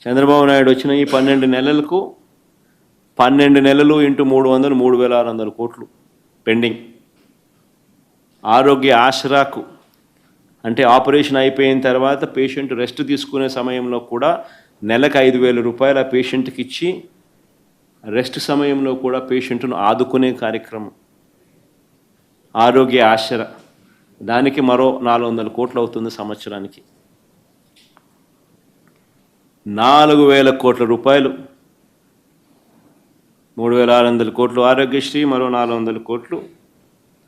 చంద్రబాబు నాయుడు వచ్చిన ఈ 12 నెలలకు 12 నెలలు ఇంటూ 300 3,600 కోట్లు పెండింగ్. ఆరోగ్య ఆసరాకు అంటే ఆపరేషన్ అయిపోయిన తర్వాత పేషెంట్ రెస్ట్ తీసుకునే సమయంలో కూడా నెలకు 5,000 రూపాయలు ఆ పేషెంట్కి ఇచ్చి రెస్ట్ సమయంలో కూడా పేషెంట్ను ఆదుకునే కార్యక్రమం ఆరోగ్య ఆసరా. దానికి మరో 400 కోట్లు అవుతుంది సంవత్సరానికి. 4,000 కోట్ల రూపాయలు, 3,600 కోట్లు ఆరోగ్యశ్రీ, మరో 400 కోట్లు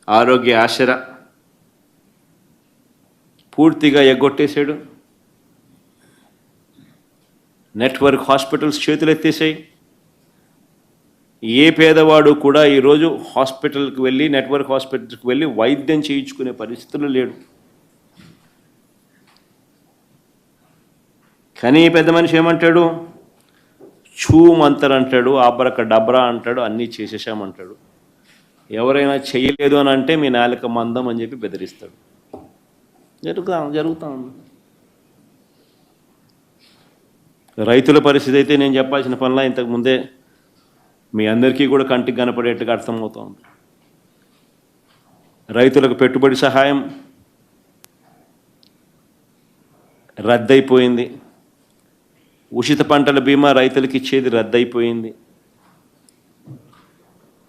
ఆరోగ్య ఆసరా. పూర్తిగా ఎగ్గొట్టేశాడు. Network hospitals చేతులెత్తేసాయి. ఏ పేదవాడు కూడా ఈరోజు హాస్పిటల్కి వెళ్ళి నెట్వర్క్ హాస్పిటల్కి వెళ్ళి వైద్యం చేయించుకునే పరిస్థితులు లేడు. కానీ పెద్ద మనిషి ఏమంటాడు? మంతర్ అంటాడు, ఆబ్రక డబ్రా అంటాడు, అన్నీ చేసేసామంటాడు. ఎవరైనా చేయలేదు అని అంటే మీ నాలుక మందం అని చెప్పి బెదిరిస్తాడు. జరుగుతా ఉంది. రైతుల పరిస్థితి అయితే నేను చెప్పాల్సిన పనిలా ఇంతకుముందే మీ అందరికీ కూడా కంటికి కనపడేట్టుగా అర్థమవుతోంది. రైతులకు పెట్టుబడి సహాయం రద్దయిపోయింది. ఉచిత పంటల బీమా రైతులకు ఇచ్చేది రద్దయిపోయింది.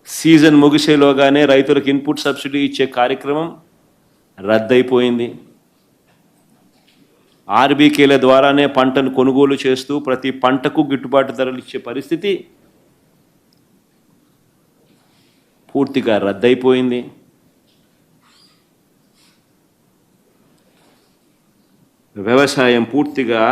సీజన్ ముగిసేలోగానే రైతులకు ఇన్పుట్ సబ్సిడీ ఇచ్చే కార్యక్రమం రద్దయిపోయింది. ఆర్బీకేల ద్వారానే పంటను కొనుగోలు చేస్తూ ప్రతి పంటకు గిట్టుబాటు ధరలు ఇచ్చే పరిస్థితి పూర్తిగా రద్దయిపోయింది. వ్యవసాయం పూర్తిగా